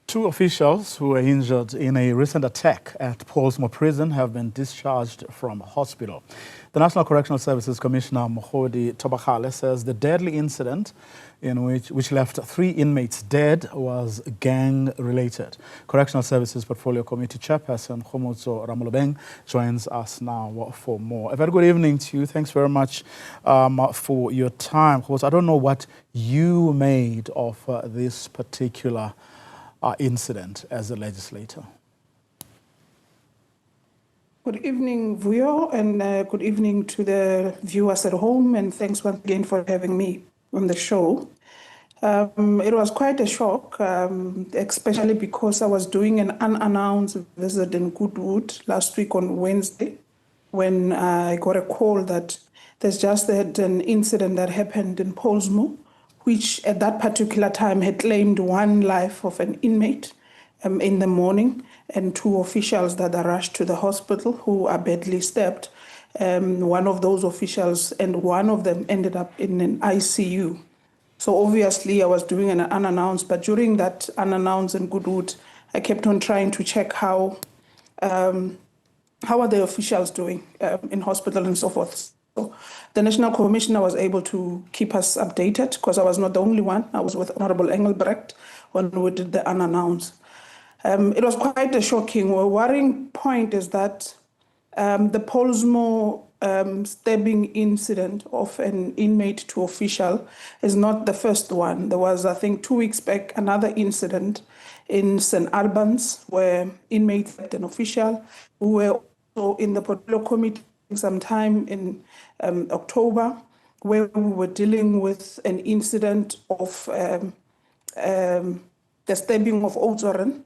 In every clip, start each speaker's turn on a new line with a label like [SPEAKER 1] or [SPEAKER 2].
[SPEAKER 1] Two officials who were injured in a recent attack at Pollsmoor prison have been discharged from hospital. The National Correctional Services Commissioner Makgothi Thobakgale says the deadly incident which left 3 inmates dead was gang-related. Correctional Services Portfolio Committee chairperson Kgomotso Ramolobeng joins us now for more. A very good evening to you. Thanks very much for your time. Kgomotso, I don't know what you made of this particular incident as a legislator.
[SPEAKER 2] Good evening, Vuyo, and good evening to the viewers at home, and thanks once again for having me on the show. It was quite a shock, especially because I was doing an unannounced visit in Goodwood last week on Wednesday, when I got a call that there's just an incident that happened in Pollsmoor, which at that particular time had claimed 1 life of an inmate in the morning, and 2 officials that are rushed to the hospital who are badly stabbed. One of those officials and one of them ended up in an ICU. So obviously I was doing an unannounced, but during that unannounced in Goodwood, I kept on trying to check how are the officials doing in hospital and so forth. So the National Commissioner was able to keep us updated because I was not the only one. I was with Honorable Engelbrecht when we did the unannounced. It was quite a shocking. A worrying point is that the Pollsmoor stabbing incident of an inmate to official is not the first one. There was, I think, 2 weeks back, another incident in St. Albans where inmates stabbed an official who were also in the Portfolio Committee sometime in October, where we were dealing with an incident of the stabbing of Oversight,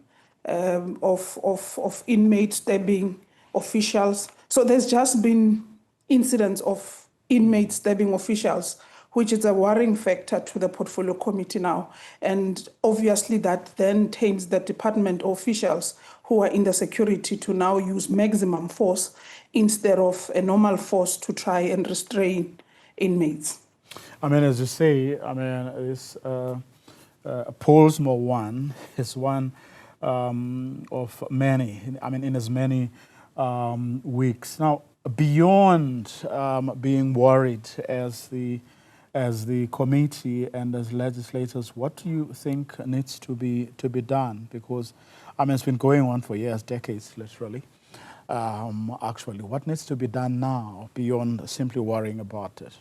[SPEAKER 2] of inmates stabbing officials. So there's just been incidents of inmates stabbing officials, which is a worrying factor to the Portfolio Committee now. And obviously that then tames the department officials who are in the security to now use maximum force instead of a normal force to try and restrain inmates.
[SPEAKER 1] I mean, as you say, I mean, this Pollsmoor one is one of many, I mean, in as many weeks. Now, beyond being worried as the committee and as legislators, what do you think needs to be done? Because, I mean, it's been going on for years, decades, literally. Actually, what needs to be done now beyond simply worrying about it?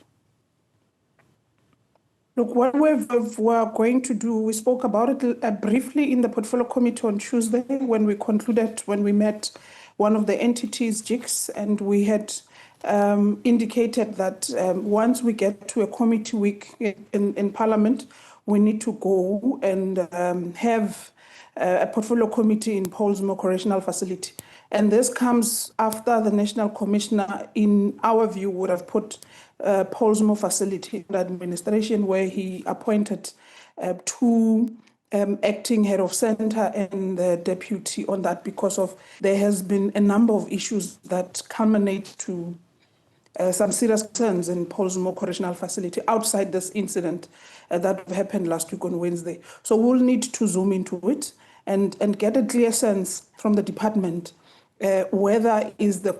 [SPEAKER 2] Look, what we're going to do, we spoke about it briefly in the Portfolio Committee on Tuesday when we met one of the entities, JICS, and we had indicated that once we get to a committee week in Parliament, we need to go and have a Portfolio Committee in Pollsmoor Correctional Facility. And this comes after the National Commissioner, in our view, would have put Pollsmoor facility in administration, where he appointed 2 acting head of center and the deputy on that, because of there has been a number of issues that culminate to some serious concerns in Pollsmoor Correctional Facility outside this incident that happened last week on Wednesday. So we'll need to zoom into it and get a clear sense from the department whether is the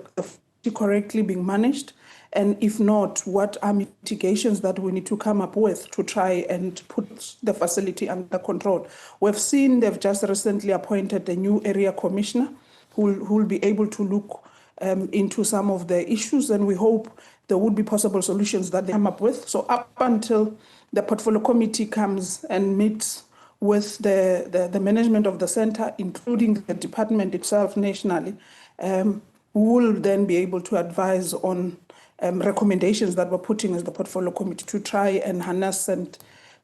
[SPEAKER 2] correctly being managed, and if not, what are mitigations that we need to come up with to try and put the facility under control. We've seen they've just recently appointed a new area commissioner who will be able to look into some of the issues, and we hope there would be possible solutions that they come up with. So up until the Portfolio Committee comes and meets with the management of the center, including the department itself nationally, we will then be able to advise on recommendations that we're putting as the Portfolio Committee to try and harness and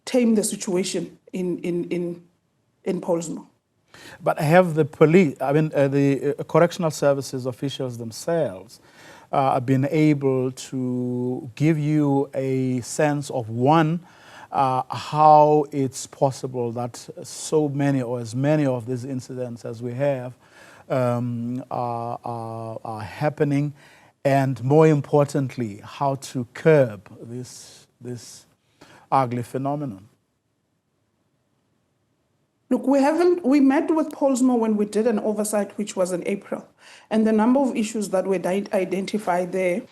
[SPEAKER 2] tame the situation in Pollsmoor.
[SPEAKER 1] But have the police, I mean, the correctional services officials themselves been able to give you a sense of, one, how it's possible that so many or as many of these incidents as we have are happening, and more importantly, how to curb this ugly phenomenon?
[SPEAKER 2] Look, we met with Pollsmoor when we did an oversight, which was in April. And the number of issues that were identified there,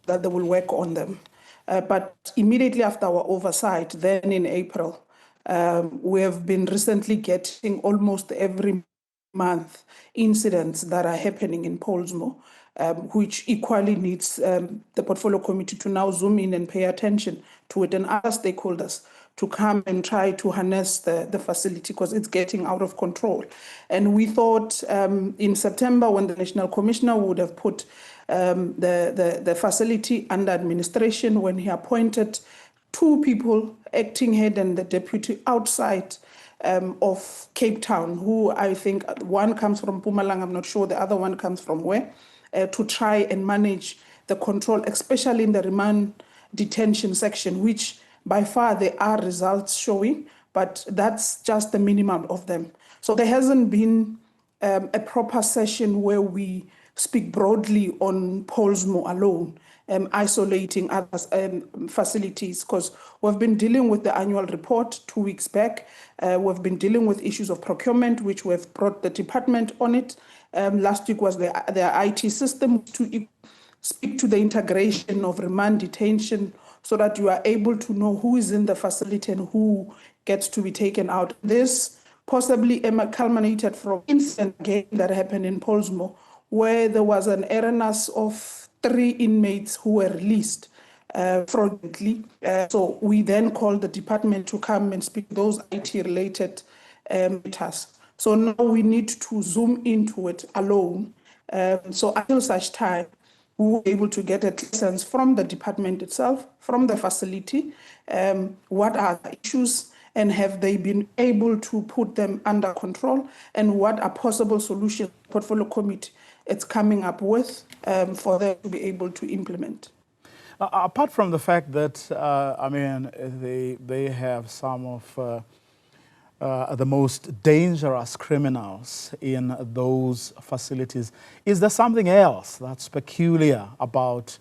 [SPEAKER 2] that they will work on them. But immediately after our oversight, then in April, we have been recently getting almost every month incidents that are happening in Pollsmoor, which equally needs the portfolio committee to now zoom in and pay attention to it, and other stakeholders to come and try to harness the facility because it's getting out of control. And we thought in September, when the National Commissioner would have put the facility under administration, when he appointed 2 people, acting head and the deputy, outside of Cape Town, who I think one comes from Mpumalanga, I'm not sure the other one comes from where, to try and manage the control, especially in the remand detention section, which by far there are results showing, but that's just the minimum of them. So there hasn't been a proper session where we speak broadly on Pollsmoor alone, isolating other facilities, because we've been dealing with the annual report 2 weeks back. We've been dealing with issues of procurement, which we've brought the department on it. Last week was the IT system to speak to the integration of remand detention so that you are able to know who is in the facility and who gets to be taken out. This possibly culminated from incident again that happened in Pollsmoor, where there was an erroneous of 3 inmates who were released fraudulently. So we then called the department to come and speak those IT-related matters. So now we need to zoom into it alone. So until such time, we were able to get a sense from the department itself, from the facility, what are the issues and have they been able to put them under control, and what are possible solutions the portfolio committee it's coming up with for them to be able to implement.
[SPEAKER 1] Apart from the fact that, I mean, they have some of the most dangerous criminals in those facilities, is there something else that's peculiar about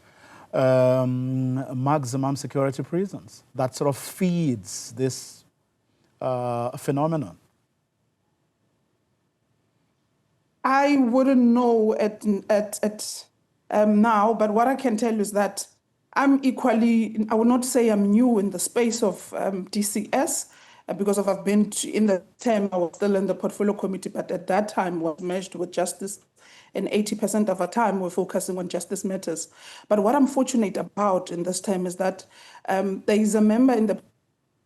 [SPEAKER 1] maximum security prisons that sort of feeds this phenomenon?
[SPEAKER 2] I wouldn't know at now, but what I can tell you is that I'm equally, I would not say I'm new in the space of DCS, because I've been in the term, I was still in the portfolio committee, but at that time was merged with justice, and 80% of our time we're focusing on justice matters. But what I'm fortunate about in this time is that there is a member in the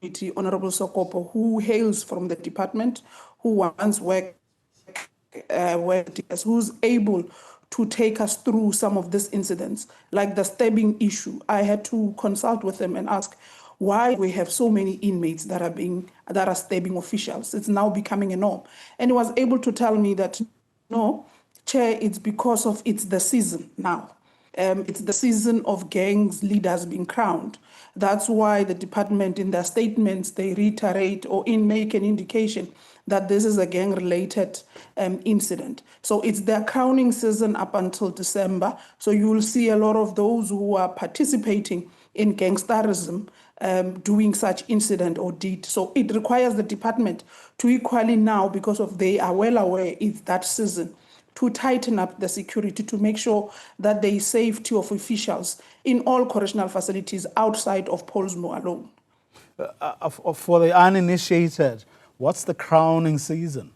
[SPEAKER 2] committee, Honorable Sokopo, who hails from the department, who once worked who's able to take us through some of these incidents, like the stabbing issue. I had to consult with them and ask why we have so many inmates that are stabbing officials. It's now becoming a norm. And he was able to tell me that, no, Chair, it's because of it's the season now. It's the season of gangs leaders being crowned. That's why the department in their statements, they reiterate or make an indication that this is a gang-related incident. So it's their crowning season up until December. So you will see a lot of those who are participating in gangsterism doing such incident or deed. So it requires the department to equally now, because of they are well aware it's that season, to tighten up the security to make sure that there is safety of officials in all correctional facilities outside of Pollsmoor alone.
[SPEAKER 1] For the uninitiated, what's the crowning season?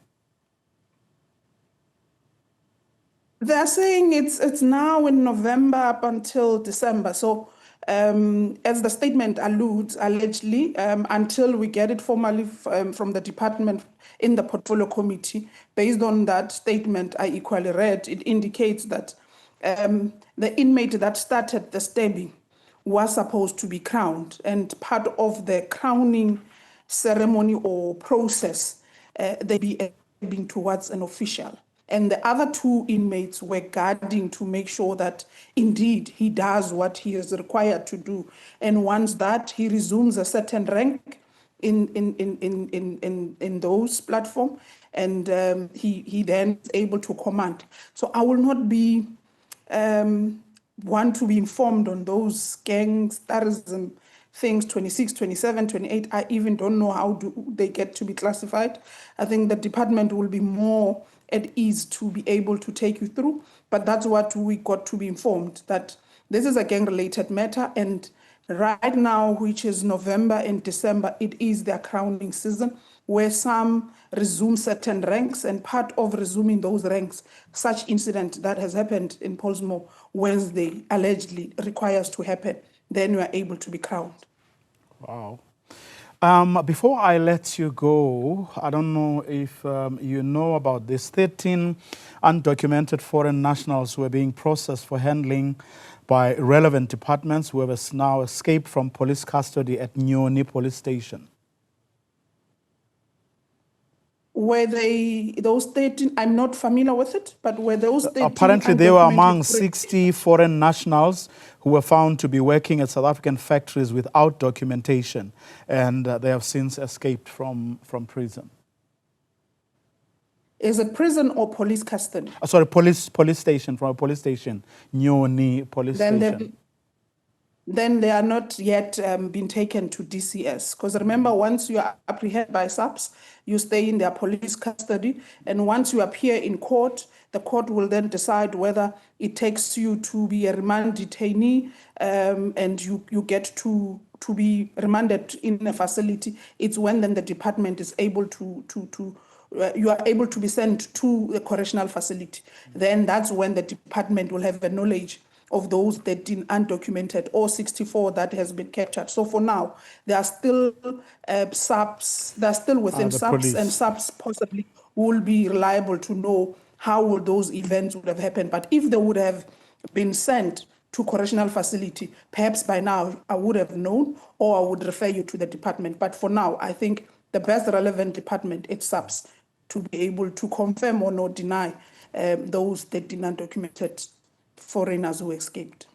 [SPEAKER 2] They're saying it's now in November up until December. So as the statement alludes, allegedly, until we get it formally from the department in the portfolio committee, based on that statement I equally read, it indicates that the inmate that started the stabbing was supposed to be crowned, and part of the crowning ceremony or process, they be stabbing towards an official. And the other 2 inmates were guarding to make sure that indeed he does what he is required to do. And once that, he resumes a certain rank in those platforms, and he then is able to command. So I will not be one to be informed on those gangsterism things, 26, 27, 28, I even don't know how do they get to be classified. I think the department will be more at ease to be able to take you through, but that's what we got to be informed, that this is a gang-related matter, and right now, which is November and December, it is their crowning season, where some resume certain ranks, and part of resuming those ranks, such incident that has happened in Pollsmoor Wednesday allegedly requires to happen, then you are able to be crowned.
[SPEAKER 1] Wow. Before I let you go, I don't know if you know about this. 13 undocumented foreign nationals who are being processed for handling by relevant departments who have now escaped from police custody at Nyoni police station.
[SPEAKER 2] Were they, those 13, I'm not familiar with it, but were those 13
[SPEAKER 1] apparently they were among
[SPEAKER 2] undocumented
[SPEAKER 1] 60 foreign nationals who were found to be working at South African factories without documentation, and they have since escaped from prison.
[SPEAKER 2] Is it prison or police custody?
[SPEAKER 1] Sorry, police station, from a police station, Nyoni police station.
[SPEAKER 2] Then they are not yet been taken to DCS. Because remember, once you are apprehended by SAPS, you stay in their police custody. And once you appear in court, the court will then decide whether it takes you to be a remand detainee and you get to be remanded in a facility. It's when then the department is able you are able to be sent to a correctional facility. Then that's when the department will have the knowledge of those 13 undocumented or 64 that has been captured. So for now, they are still SAPS, they're still within SAPS,
[SPEAKER 1] police.
[SPEAKER 2] and SAPS possibly will be reliable to know how will those events would have happened. But if they would have been sent to correctional facility, perhaps by now I would have known, or I would refer you to the department. But for now, I think the best relevant department is SAPS to be able to confirm or not deny those 13 undocumented foreigners who escaped.